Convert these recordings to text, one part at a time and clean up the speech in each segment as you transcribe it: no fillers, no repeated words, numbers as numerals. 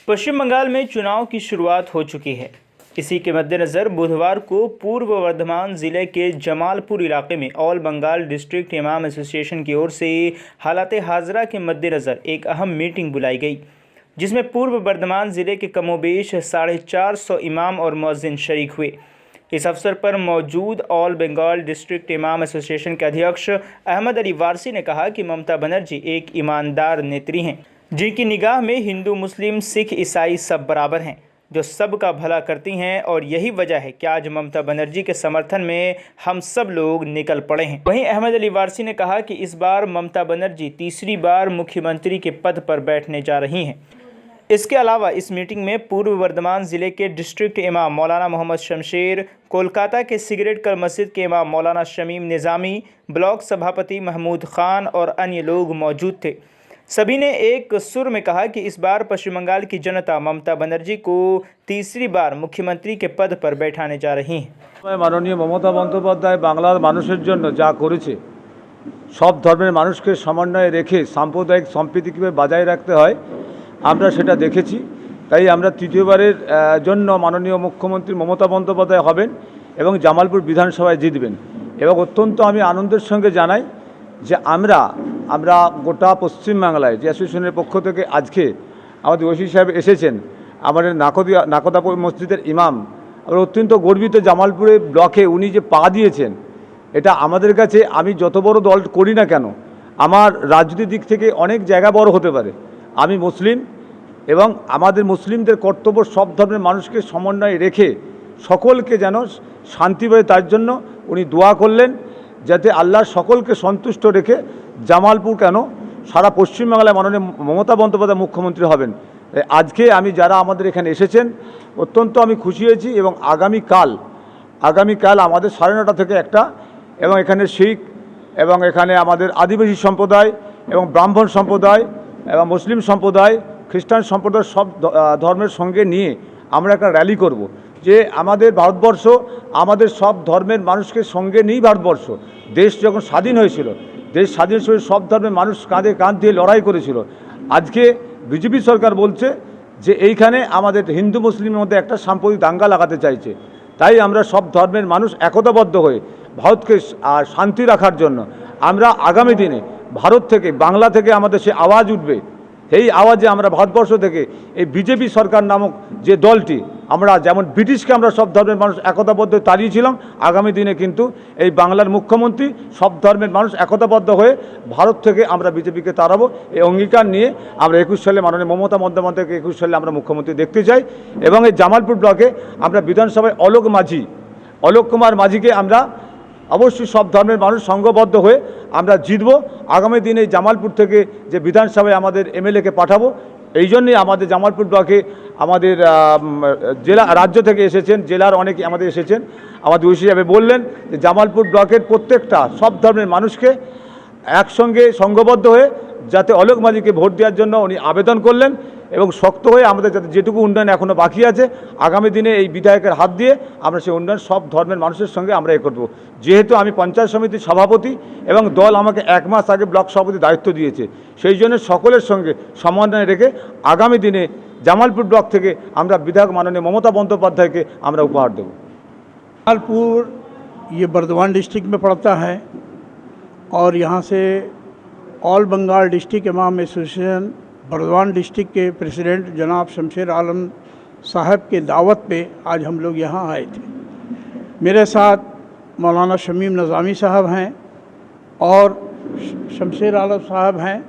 पश्चिम बंगाल में चुनाव की शुरुआत हो चुकी है। इसी के मद्देनज़र बुधवार को पूर्व वर्धमान ज़िले के जमालपुर इलाके में ऑल बंगाल डिस्ट्रिक्ट इमाम एसोसिएशन की ओर से हालात हाज़िरा के मद्देनज़र एक अहम मीटिंग बुलाई गई, जिसमें पूर्व वर्धमान ज़िले के कमोबेश 450 इमाम और मुअज्जिन शरीक हुए। इस अवसर पर मौजूद ऑल बंगाल डिस्ट्रिक्ट इमाम एसोसिएशन के अध्यक्ष अहमद अली वारसी ने कहा कि ममता बनर्जी एक ईमानदार नेत्री हैं, जिनकी निगाह में हिंदू, मुस्लिम, सिख, ईसाई सब बराबर हैं, जो सबका भला करती हैं, और यही वजह है कि आज ममता बनर्जी के समर्थन में हम सब लोग निकल पड़े हैं। वहीं अहमद अली वारसी ने कहा कि इस बार ममता बनर्जी तीसरी बार मुख्यमंत्री के पद पर बैठने जा रही हैं। इसके अलावा इस मीटिंग में पूर्व वर्धमान ज़िले के डिस्ट्रिक्ट इमाम मौलाना मोहम्मद शमशेर, कोलकाता के सिगरेट कल मस्जिद के इमाम मौलाना शमीम निज़ामी, ब्लॉक सभापति महमूद खान और अन्य लोग मौजूद थे। सभी ने एक सुर में कहा कि इस बार पश्चिम बंगाल की जनता ममता बनर्जी को तीसरी बार मुख्यमंत्री के पद पर बैठाने जा रही हैं। माननीय ममता बंदोपाध्याय बांगलार मानुषेर जन्य जा करेছে, सब धर्मेर मानुषके समन्वये रेखे साम्प्रदायिक सम्प्रीति किभाबे बजाय राखते हय আমরা সেটা দেখেছি। তাই আমরা তৃতীয়বারের জন্য মাননীয় মুখ্যমন্ত্রী মমতা বন্দ্যোপাধ্যায় হবেন এবং জামালপুর বিধানসভায় জিতবেন। এবং অত্যন্ত আমি আনন্দের সঙ্গে জানাই যে আমরা গোটা পশ্চিমবাংলায় যে অ্যাসোসিয়েশনের পক্ষ থেকে আজকে আমাদের ওসি সাহেব এসেছেন, আমাদের নাকদা মসজিদের ইমাম, আমরা অত্যন্ত গর্বিত। জামালপুরে ব্লকে উনি যে পা দিয়েছেন, এটা আমাদের কাছে, আমি যত বড় দল করি না কেন, আমার রাজনৈতিক দিক থেকে অনেক জায়গা বড় হতে পারে, আমি মুসলিম এবং আমাদের মুসলিমদের কর্তব্য সব ধর্মের মানুষকে সমন্বয়ে রেখে সকলকে যেন শান্তি পায়, তার জন্য উনি দোয়া করলেন যাতে আল্লাহ সকলকে সন্তুষ্ট রেখে জামালপুর কেন সারা পশ্চিমবাংলায় মাননীয় মমতা বন্দ্যোপাধ্যায় মুখ্যমন্ত্রী হবেন। আজকে আমি যারা আমাদের এখানে এসেছেন অত্যন্ত আমি খুশি হয়েছি। এবং আগামীকাল আমাদের 9:30 থেকে একটা, এবং এখানে শিখ এবং এখানে আমাদের আদিবাসী সম্প্রদায় এবং ব্রাহ্মণ সম্প্রদায় এবং মুসলিম সম্প্রদায়, খ্রিস্টান সম্প্রদায় সব ধর্মের সঙ্গে নিয়ে আমরা একটা র্যালি করব। যে আমাদের ভারতবর্ষ আমাদের সব ধর্মের মানুষকে সঙ্গে নিয়েই ভারতবর্ষ, দেশ যখন স্বাধীন হয়েছিল, দেশ স্বাধীন হয়ে সব ধর্মের মানুষ কাঁধে কাঁধ দিয়ে লড়াই করেছিল। আজকে বিজেপি সরকার বলছে যে এইখানে আমাদের হিন্দু মুসলিমের মধ্যে একটা সাম্প্রদায়িক দাঙ্গা লাগাতে চাইছে। তাই আমরা সব ধর্মের মানুষ একতাবদ্ধ হয়ে ভারতকে শান্তি রাখার জন্য আমরা আগামী দিনে ভারত থেকে, বাংলা থেকে আমাদের সে আওয়াজ উঠবে। এই আওয়াজে আমরা ভারতবর্ষ থেকে এই বিজেপি সরকার নামক যে দলটি, আমরা যেমন ব্রিটিশকে আমরা সব ধর্মের মানুষ একতাবদ্ধ তাড়িয়েছিলাম, আগামী দিনে কিন্তু এই বাংলার মুখ্যমন্ত্রী সব ধর্মের মানুষ একতাবদ্ধ হয়ে ভারত থেকে আমরা বিজেপিকে তাড়াবো। এই অঙ্গীকার নিয়ে আমরা 21 সালে মাননীয় মমতা বন্দ্যোপাধ্যায়কে 21 সালে আমরা মুখ্যমন্ত্রী দেখতে চাই। এবং এই জামালপুর ব্লকে আমরা বিধানসভায় অলোক কুমার মাঝিকে আমরা অবশ্যই সব ধর্মের মানুষ সংঘবদ্ধ হয়ে আমরা জিতব। আগামী দিনে জামালপুর থেকে যে বিধানসভায় আমাদের এমএলএকে পাঠাবো, এই জন্যই আমাদের জামালপুর ব্লকে আমাদের জেলা রাজ্য থেকে এসেছেন, জেলার অনেকে আমাদের এসেছেন। আমাদের ওসি সাহেব বললেন যে জামালপুর ব্লকের প্রত্যেকটা সব ধর্মের মানুষকে একসঙ্গে সংঘবদ্ধ হয়ে যাতে অলোক মাঝিকে ভোট দেওয়ার জন্য উনি আবেদন করলেন। এবং শক্ত হয়ে আমাদের যাতে যেটুকু উন্নয়ন এখনও বাকি আছে, আগামী দিনে এই বিধায়কের হাত দিয়ে আমরা সেই উন্নয়ন সব ধর্মের মানুষের সঙ্গে আমরা করব। যেহেতু আমি পঞ্চায়েত সমিতির সভাপতি এবং দল আমাকে 1 মাস আগে ব্লক সভাপতি দায়িত্ব দিয়েছে, সেই জন্য সকলের সঙ্গে সমন্বয় রেখে আগামী দিনে জামালপুর ব্লক থেকে আমরা বিধায়ক মাননীয় মমতা বন্দ্যোপাধ্যায়কে আমরা উপহার দেব। जमालपुर ये बर्दवान डिस्ट्रिक्ट में पड़ता है और यहाँ से ऑल बंगाल डिस्ट्रिक्ट इमाम एसोसिएशन बर्दवान डिस्ट्रिक्ट के प्रेसिडेंट जनाब शमशेर आलम साहब के दावत पे आज हम लोग यहाँ आए थे। मेरे साथ मौलाना शमीम निज़ामी साहब हैं और शमशेर आलम साहब हैं,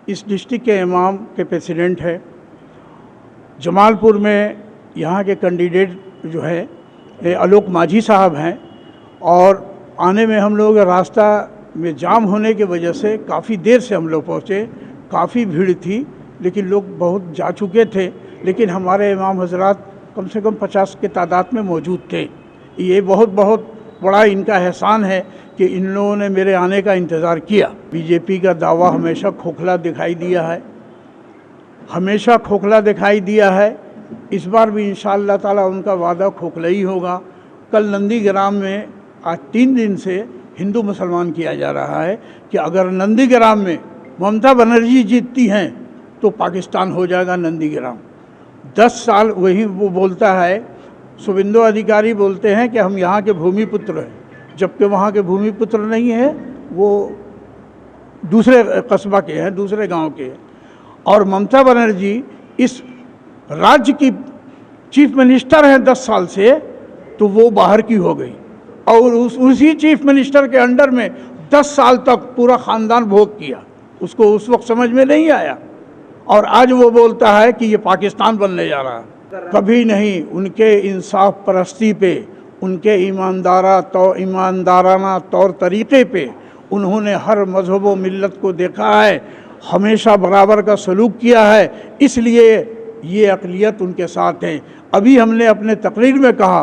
इस डिस्ट्रिक्ट के इमाम के प्रेसिडेंट है। जमालपुर में यहाँ के कैंडिडेट जो है आलोक माझी साहब हैं, और आने में हम लोग रास्ता में जाम होने की वजह से काफ़ी देर से हम लोग पहुँचे। काफ़ी भीड़ थी, लेकिन लोग बहुत जा चुके थे, लेकिन हमारे इमाम हजरात कम से कम 50 के तादाद में मौजूद थे। ये बहुत बड़ा इनका एहसान है कि इन लोगों ने मेरे आने का इंतज़ार किया। बीजेपी का दावा हमेशा खोखला दिखाई दिया है, इस बार भी इंशाअल्लाह ताला उनका वादा खोखला ही होगा। कल नंदीग्राम में आज 3 दिन से हिंदू मुसलमान किया जा रहा है कि अगर नंदीग्राम में ममता बनर्जी जीतती हैं तो पाकिस्तान हो जाएगा नंदीग्राम। 10 साल वही वो बोलता है, शुभेंदु अधिकारी बोलते हैं कि हम यहाँ के भूमिपुत्र हैं, जबकि वहाँ के भूमिपुत्र नहीं है, वो दूसरे कस्बा के हैं, दूसरे गांव के हैं। और ममता बनर्जी इस राज्य की चीफ मिनिस्टर हैं 10 साल से, तो वो बाहर की हो गई और उसी चीफ मिनिस्टर के अंडर में 10 साल तक पूरा ख़ानदान भोग किया। उसको उस वक्त समझ में नहीं आया और आज वो बोलता है कि ये पाकिस्तान बनने जा रहा है। कभी नहीं। उनके इंसाफ परस्ती पे, उनके ईमानदाराना तौर तरीक़े पे उन्होंने हर मज़हब व मिल्लत को देखा है, हमेशा बराबर का सलूक किया है, इसलिए ये अक़लियत उनके साथ है। अभी हमने अपने तकरीर में कहा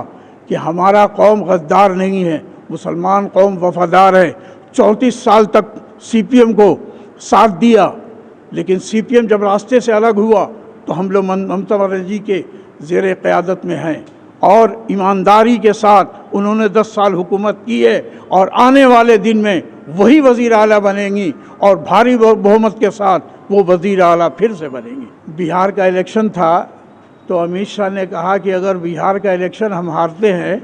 कि हमारा कौम गद्दार नहीं है, मुसलमान कौम वफ़ादार है। 34 साल तक CPM को साथ दिया, लेकिन CPM जब रास्ते से अलग हुआ तो हम लोग ममता बनर्जी के ज़ेर क़यादत में हैं और ईमानदारी के साथ उन्होंने 10 साल हुकूमत की है और आने वाले दिन में वही वज़ीर आला बनेंगी और भारी बहुमत के साथ वो वज़ीर आला फिर से बनेंगी। बिहार का इलेक्शन था तो अमित शाह ने कहा कि अगर बिहार का इलेक्शन हम हारते हैं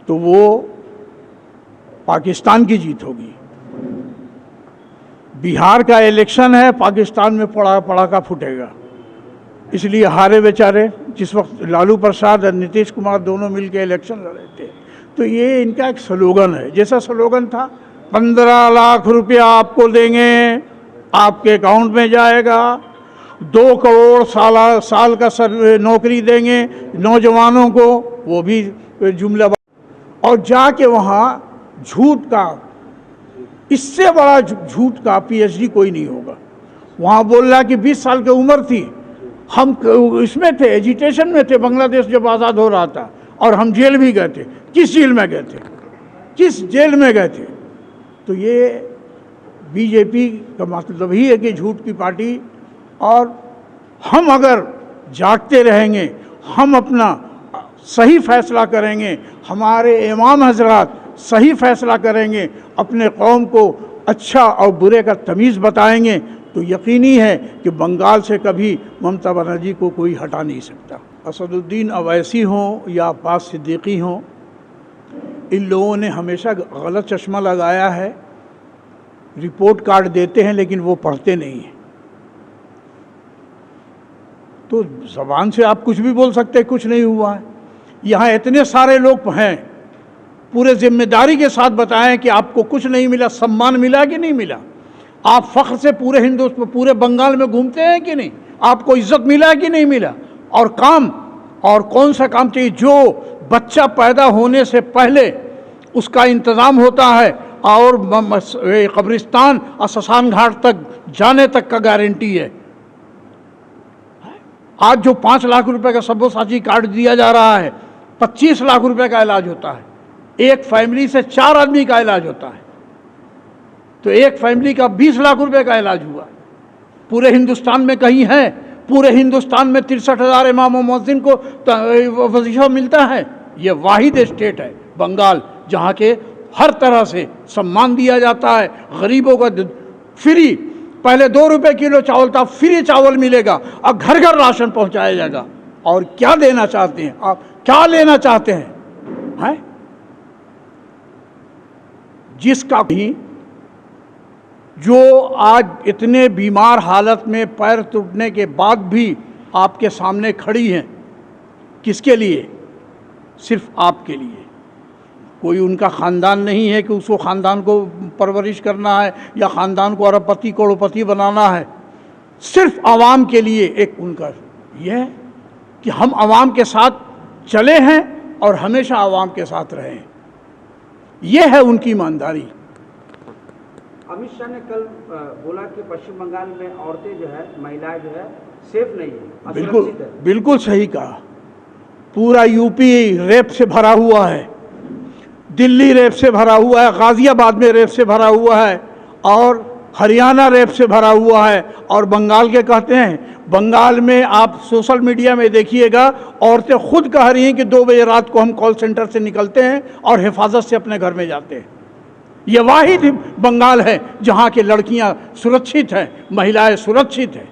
तो वो पाकिस्तान की जीत होगी। बिहार का इलेक्शन है, पाकिस्तान में पड़ाका फूटेगा, इसलिए हारे बेचारे। जिस वक्त लालू प्रसाद और नीतीश कुमार दोनों मिलकर इलेक्शन लड़े थे, तो ये इनका एक स्लोगन है। जैसा स्लोगन था 15 लाख रुपया आपको देंगे, आपके अकाउंट में जाएगा, 2 करोड़ साल का नौकरी देंगे नौजवानों को, वो भी जुमला। और जाके वहाँ झूठ का, इससे बड़ा झूठ का PhD कोई नहीं होगा। वहाँ बोल रहा कि 20 साल की उम्र थी, हम इसमें थे, एजिटेशन में थे, बांग्लादेश जब आज़ाद हो रहा था, और हम जेल भी गए थे। किस जेल में गए थे? किस जेल में गए थे? तो ये BJP का मतलब ही है कि झूठ की पार्टी। और हम अगर जागते रहेंगे, हम अपना सही फैसला करेंगे, हमारे इमाम हजरात सही फैसला करेंगे, अपने कौम को अच्छा और बुरे का तमीज़ बताएंगे, तो यकीनी है कि बंगाल से कभी ममता बनर्जी को कोई हटा नहीं सकता। असदुद्दीन अवैसी हों या अब्बास सिद्दीकी हों, इन लोगों ने हमेशा गलत चश्मा लगाया है। रिपोर्ट कार्ड देते हैं लेकिन वो पढ़ते नहीं हैं। तो ज़बान से आप कुछ भी बोल सकते हैं, कुछ नहीं हुआ है। यहाँ इतने सारे लोग हैं, पूरे जिम्मेदारी के साथ बताएं कि आपको कुछ नहीं मिला, सम्मान मिला कि नहीं मिला, आप फ़ख्र से पूरे हिंदुस्तान, पूरे बंगाल में घूमते हैं कि नहीं, आपको इज्जत मिला कि नहीं मिला, और काम, और कौन सा काम चाहिए। जो बच्चा पैदा होने से पहले उसका इंतज़ाम होता है और कब्रिस्तान और शमशान घाट तक जाने तक का गारंटी है। आज जो 5 लाख रुपए का सब्यसाची कार्ड दिया जा रहा है, 25 लाख रुपए का इलाज होता है। एक फैमिली से 4 आदमी का इलाज होता है, तो एक फैमिली का 20 लाख रुपए का इलाज हुआ। पूरे हिंदुस्तान में कहीं है? पूरे हिंदुस्तान में 63,000 इमाम और मुअज्जिन को वजीफा मिलता है। ये वाहिद स्टेट है बंगाल जहाँ के हर तरह से सम्मान दिया जाता है। गरीबों का फ्री, पहले 2 रुपए किलो चावल था, फ्री चावल मिलेगा, अब घर घर राशन पहुँचाया जाएगा। और क्या देना चाहते हैं आप, क्या लेना चाहते हैं? जिसका भी जो आज इतने बीमार हालत में पैर टूटने के बाद भी आपके सामने खड़ी हैं, किसके लिए? सिर्फ आपके लिए। कोई उनका ख़ानदान नहीं है कि उसको ख़ानदान को परवरिश करना है या ख़ानदान को अरबपति करोड़पति बनाना है। सिर्फ आवाम के लिए एक उनका यह है कि हम आवाम के साथ चले हैं और हमेशा आवाम के साथ रहें। यह है उनकी ईमानदारी। अमित शाह ने कल बोला कि पश्चिम बंगाल में औरतें जो है, महिलाएं जो है, सेफ नहीं है, असुरक्षित है। बिल्कुल सही कहा। पूरा यूपी रेप से भरा हुआ है, दिल्ली रेप से भरा हुआ है, गाज़ियाबाद में रेप से भरा हुआ है, और हरियाणा रेप से भरा हुआ है। और बंगाल के कहते हैं, बंगाल में आप सोशल मीडिया में देखिएगा, औरतें खुद कह रही हैं कि 2 बजे रात को हम कॉल सेंटर से निकलते हैं और हिफाजत से अपने घर में जाते हैं। ये वाहिद बंगाल है जहाँ की लड़कियाँ सुरक्षित हैं, महिलाएं सुरक्षित हैं।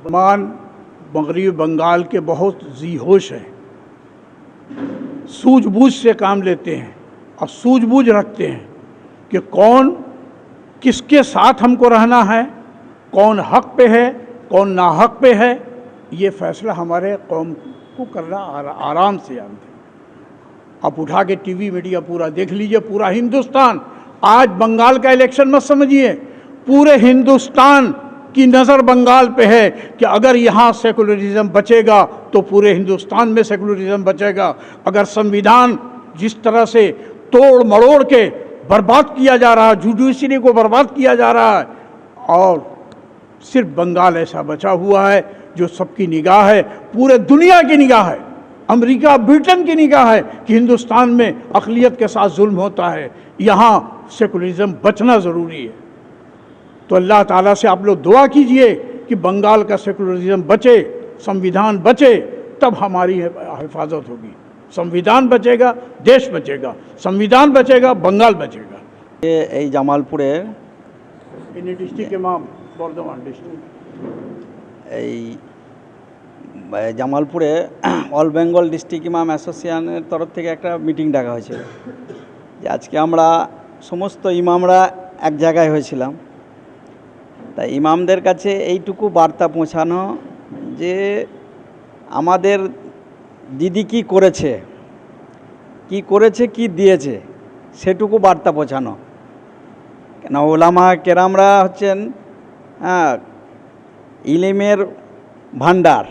मान मगरबी बंगाल के बहुत जी-होश हैं, सूझबूझ से काम लेते हैं और सूझबूझ रखते हैं कि कौन किसके साथ हमको रहना है, कौन हक पे है, कौन नाहक पे है। ये फैसला हमारे कौम को करना आराम से जानते हैं। आप उठा के टीवी मीडिया पूरा देख लीजिए, पूरा हिंदुस्तान आज बंगाल का इलेक्शन मत समझिए, पूरे हिंदुस्तान की नज़र बंगाल पे है कि अगर यहाँ सेकुलरिज्म बचेगा तो पूरे हिंदुस्तान में सेकुलरिज्म बचेगा। अगर संविधान जिस तरह से तोड़ मरोड़ के बर्बाद किया जा रहा है, जुडिशरी को बर्बाद किया जा रहा है, और सिर्फ बंगाल ऐसा बचा हुआ है जो सबकी निगाह है, पूरे दुनिया की निगाह है, अमेरिका ब्रिटेन की निगाह है कि हिंदुस्तान में अक़लियत के साथ जुल्म होता है, यहाँ सेकुलरिज्म बचना ज़रूरी है। तो अल्लाह ताला से आप लोग दुआ कीजिए कि बंगाल का सेकुलरिज्म बचे, संविधान बचे, तब हमारी हिफाजत होगी। संविधान बचेगा, देश बचेगा, संविधान बचेगा, बंगाल बचेगा। এই জামালপুরের इन डिस्ट्रिक्ट इमाम बर्धमान डिस्ट्रिक्ट এই জামালপুরে অল বেঙ্গল ডিস্ট্রিক্ট ইমাম অ্যাসোসিয়েশনের তরফ থেকে একটা মিটিং ডাকা হয়েছিল, যে আজকে আমরা সমস্ত ইমামরা এক জায়গায় হয়েছিলাম। তাই ইমামদের কাছে এইটুকু বার্তা পৌঁছানো যে আমাদের দিদি কি করেছে কি দিয়েছে সেটুকু বার্তা পৌঁছানো। কেন ওলামা কেরামরা হচ্ছেন ইলিমের ভান্ডার।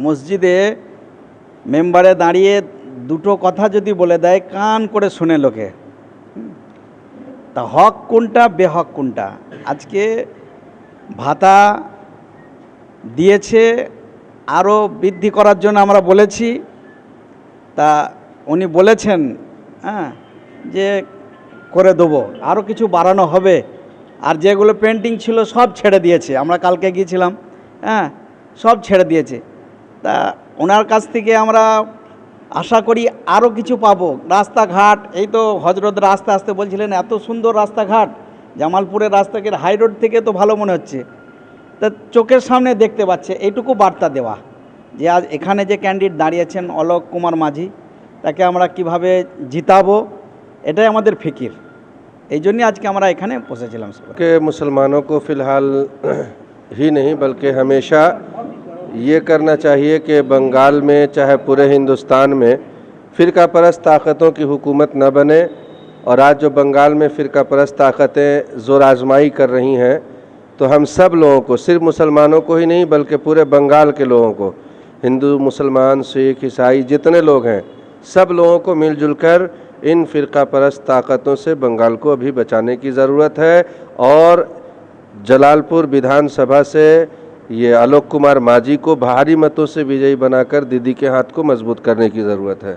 মসজিদে মেম্বারে দাঁড়িয়ে দুটো কথা যদি বলে দেয় কান করে শুনে লোকে, তা হক কোনটা বেহক কোনটা। আজকে ভাতা দিয়েছে, আরও বৃদ্ধি করার জন্য আমরা বলেছি, তা উনি বলেছেন যে করে দেবো, আরও কিছু বাড়ানো হবে। আর যেগুলো পেন্টিং ছিল সব ছেড়ে দিয়েছে, আমরা কালকে গিয়েছিলাম, সব ছেড়ে দিয়েছে। তা ওনার কাছ থেকে আমরা আশা করি আরও কিছু পাবো। রাস্তাঘাট, এই তো হজরত রাস্তা আসতে বলছিলেন, এত সুন্দর রাস্তাঘাট, জামালপুরের রাস্তাকে হাই রোড থেকে তো ভালো মনে হচ্ছে, তা চোখের সামনে দেখতে পাচ্ছে। এইটুকু বার্তা দেওয়া যে আজ এখানে যে ক্যান্ডিডেট দাঁড়িয়েছেন অলোক কুমার মাঝি, তাকে আমরা কিভাবে জিতাবো, এটাই আমাদের ফিকির। এই জন্যই আজকে আমরা এখানে বসেছিলাম। के मुसलमानों को फ़िलहाल ही नहीं बल्कि हमेशा ये करना चाहिए कि बंगाल में चाहे पूरे हिंदुस्तान में फ़िरका परस्त ताकतों की हुकूमत न बने। और आज जो बंगाल में फ़िरका परस्त ताकतें ज़ोर आजमाई कर रही हैं, तो हम सब लोगों को, सिर्फ मुसलमानों को ही नहीं बल्कि पूरे बंगाल के लोगों को, हिंदू मुसलमान सिख ईसाई जितने लोग हैं, सब लोगों को मिलजुल कर इन फ़िरका परस्त ताकतों से बंगाल को अभी बचाने की ज़रूरत है। और जलालपुर विधानसभा से ये आलोक कुमार मांझी को भारी मतों से विजयी बनाकर दीदी के हाथ को मजबूत करने की ज़रूरत है।